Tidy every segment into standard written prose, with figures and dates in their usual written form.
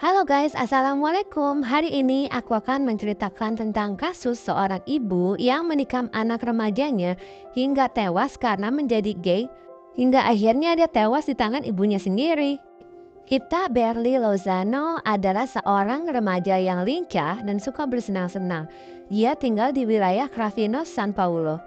Halo guys, Assalamualaikum. Hari ini aku akan menceritakan tentang kasus seorang ibu yang menikam anak remajanya hingga tewas karena menjadi gay, hingga akhirnya dia tewas di tangan ibunya sendiri. Ita Berli Lozano adalah seorang remaja yang lincah dan suka bersenang-senang. Dia tinggal di wilayah Cravino, San Paulo.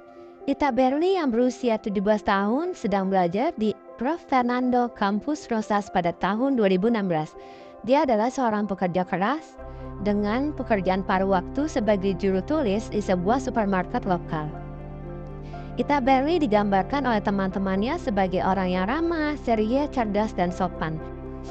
Ita Berli yang berusia 17 tahun sedang belajar di Prof. Fernando Campus Rosas pada tahun 2016. Dia adalah seorang pekerja keras dengan pekerjaan paruh waktu sebagai juru tulis di sebuah supermarket lokal. Ita Berli digambarkan oleh teman-temannya sebagai orang yang ramah, ceria, cerdas, dan sopan.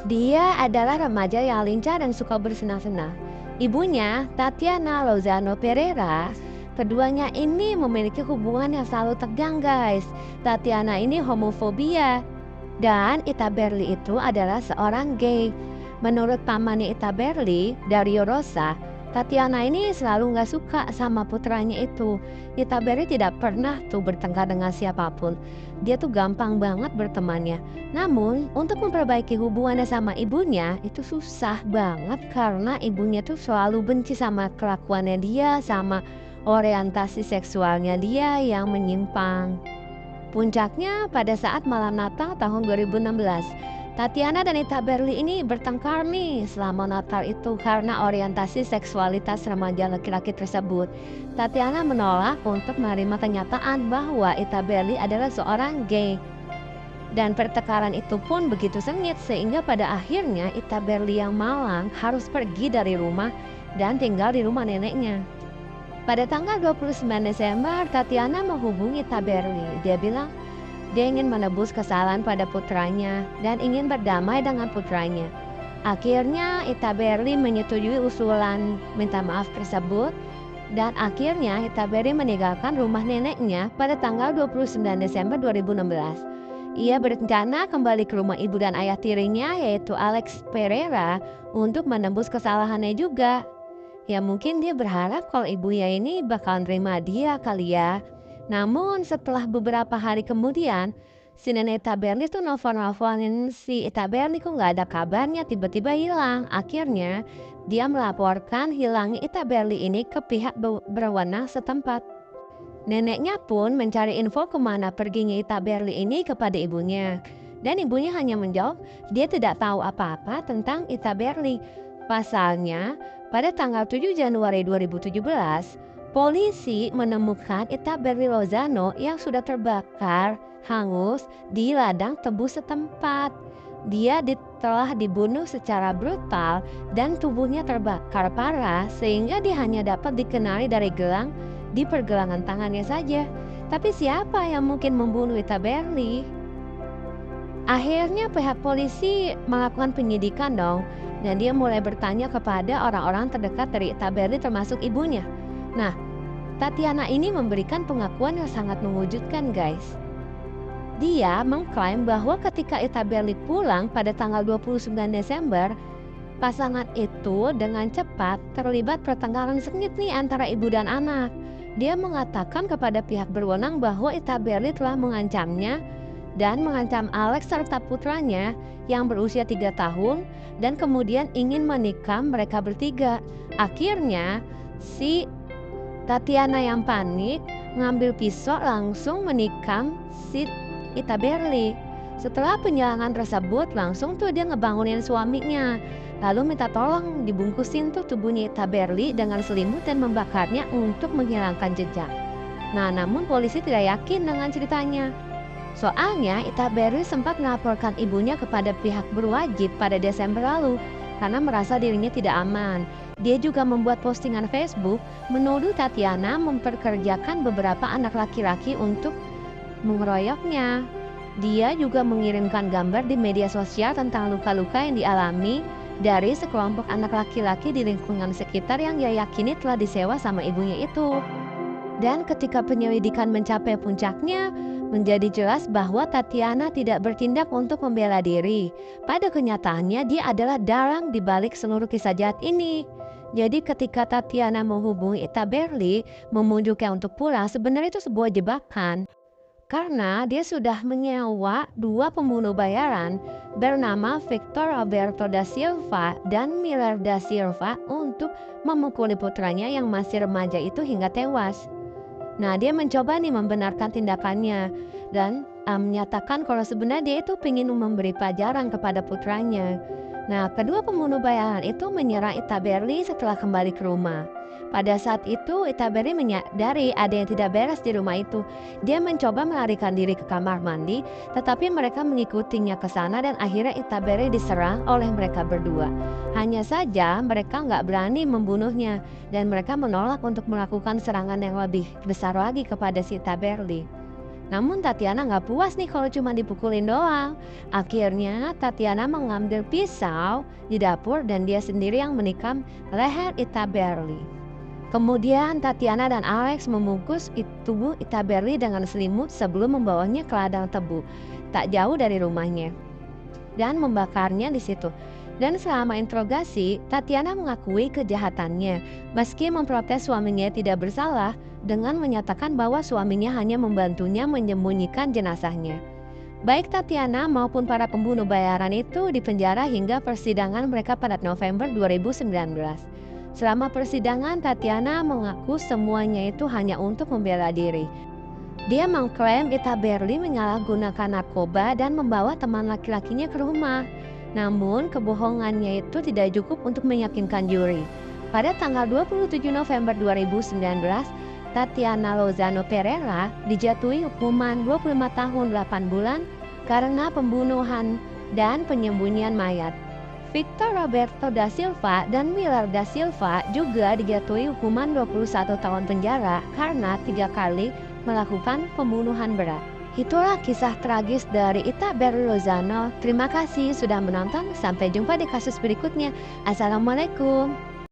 Dia adalah remaja yang lincah dan suka bersenang-senang. Ibunya, Tatiana Lozano Pereira, keduanya ini memiliki hubungan yang selalu tegang guys. Tatiana ini homofobia dan Ita Berli itu adalah seorang gay. Menurut pamannya Ita Berli, Dario Rosa, Tatiana ini selalu gak suka sama putranya itu. Ita Berli tidak pernah tuh bertengkar dengan siapapun. Dia tuh gampang banget bertemannya. Namun untuk memperbaiki hubungannya sama ibunya itu susah banget karena ibunya tuh selalu benci sama kelakuannya dia, sama orientasi seksualnya dia yang menyimpang. Puncaknya pada saat malam Natal tahun 2016. Tatiana dan Ita Berli ini bertengkar nih selama Natal itu karena orientasi seksualitas remaja laki-laki tersebut. Tatiana menolak untuk menerima kenyataan bahwa Ita Berli adalah seorang gay. Dan pertengkaran itu pun begitu sengit sehingga pada akhirnya Ita Berli yang malang harus pergi dari rumah dan tinggal di rumah neneknya. Pada tanggal 29 Desember, Tatiana menghubungi Ita Berli. Dia bilang, dia ingin menebus kesalahan pada putranya dan ingin berdamai dengan putranya. Akhirnya Ita Berli menyetujui usulan minta maaf tersebut dan akhirnya Ita Berli meninggalkan rumah neneknya pada tanggal 29 Desember 2016. Ia berencana kembali ke rumah ibu dan ayah tirinya yaitu Alex Pereira untuk menembus kesalahannya juga. Ya mungkin dia berharap kalau ibunya ini bakal nerima dia kali ya. Namun setelah beberapa hari kemudian, si nenek Ita Berli tuh nelfon-nelfonin si Ita Berli kok nggak ada kabarnya, tiba-tiba hilang. Akhirnya dia melaporkan hilangnya Ita Berli ini ke pihak berwenang setempat. Neneknya pun mencari info kemana perginya Ita Berli ini kepada ibunya. Dan ibunya hanya menjawab dia tidak tahu apa-apa tentang Ita Berli. Pasalnya, pada tanggal 7 Januari 2017, polisi menemukan Ita Berli Lozano yang sudah terbakar hangus di ladang tebu setempat. Dia telah dibunuh secara brutal dan tubuhnya terbakar parah sehingga dia hanya dapat dikenali dari gelang di pergelangan tangannya saja. Tapi siapa yang mungkin membunuh Ita Berli? Akhirnya pihak polisi melakukan penyidikan dong dan dia mulai bertanya kepada orang-orang terdekat dari Ita Berli termasuk ibunya. Nah, Tatiana ini memberikan pengakuan yang sangat mengejutkan guys. Dia mengklaim bahwa ketika Ita Berli pulang pada tanggal 29 Desember, pasangan itu dengan cepat terlibat pertengkaran sengit nih antara ibu dan anak. Dia mengatakan kepada pihak berwenang bahwa Ita Berli telah mengancamnya dan mengancam Alex serta putranya yang berusia 3 tahun dan kemudian ingin menikam mereka bertiga. Akhirnya si Tatiana yang panik mengambil pisau langsung menikam si Ita Berli. Setelah penyerangan tersebut langsung tuh dia ngebangunin suaminya. Lalu minta tolong dibungkusin tuh tubuhnya Ita Berli dengan selimut dan membakarnya untuk menghilangkan jejak. Nah namun polisi tidak yakin dengan ceritanya. Soalnya Ita Berli sempat melaporkan ibunya kepada pihak berwajib pada Desember lalu karena merasa dirinya tidak aman. Dia juga membuat postingan Facebook menuduh Tatiana memperkerjakan beberapa anak laki-laki untuk mengeroyoknya. Dia juga mengirimkan gambar di media sosial tentang luka-luka yang dialami dari sekelompok anak laki-laki di lingkungan sekitar yang ia yakini telah disewa sama ibunya itu. Dan ketika penyelidikan mencapai puncaknya, menjadi jelas bahwa Tatiana tidak bertindak untuk membela diri. Pada kenyataannya dia adalah dalang di balik seluruh kisah jahat ini. Jadi ketika Tatiana menghubungi Ita Berli, memujuknya untuk pulang, sebenarnya itu sebuah jebakan. karena dia sudah menyewa dua pembunuh bayaran bernama Victor Roberto da Silva dan Miller da Silva untuk memukuli putranya yang masih remaja itu hingga tewas. Nah, dia mencoba nih membenarkan tindakannya dan menyatakan kalau sebenarnya dia itu ingin memberi pelajaran kepada putranya. Nah, kedua pembunuh bayaran itu menyerang Itaberli setelah kembali ke rumah. Pada saat itu, Itaberli menyadari ada yang tidak beres di rumah itu. Dia mencoba melarikan diri ke kamar mandi, tetapi mereka mengikutinya ke sana dan akhirnya Itaberli diserang oleh mereka berdua. Hanya saja mereka nggak berani membunuhnya dan mereka menolak untuk melakukan serangan yang lebih besar lagi kepada si Itaberli. Namun Tatiana nggak puas nih kalau cuma dipukulin doang. Akhirnya Tatiana mengambil pisau di dapur dan dia sendiri yang menikam leher Itaberli. Kemudian Tatiana dan Alex membungkus tubuh Itaberli dengan selimut sebelum membawanya ke ladang tebu tak jauh dari rumahnya dan membakarnya di situ. Dan selama interogasi, Tatiana mengakui kejahatannya meski memprotes suaminya tidak bersalah dengan menyatakan bahwa suaminya hanya membantunya menyembunyikan jenazahnya. Baik Tatiana maupun para pembunuh bayaran itu dipenjara hingga persidangan mereka pada November 2019. Selama persidangan, Tatiana mengaku semuanya itu hanya untuk membela diri. Dia mengklaim Itaberli menyalahgunakan narkoba dan membawa teman laki-lakinya ke rumah. Namun, kebohongannya itu tidak cukup untuk meyakinkan juri. Pada tanggal 27 November 2019, Tatiana Lozano Pereira dijatuhi hukuman 25 tahun 8 bulan karena pembunuhan dan penyembunyian mayat. Victor Roberto da Silva dan Miller da Silva juga dijatuhi hukuman 21 tahun penjara karena 3 kali melakukan pembunuhan berat. Itulah kisah tragis dari Itaberli Lozano. Terima kasih sudah menonton. Sampai jumpa di kasus berikutnya. Assalamualaikum.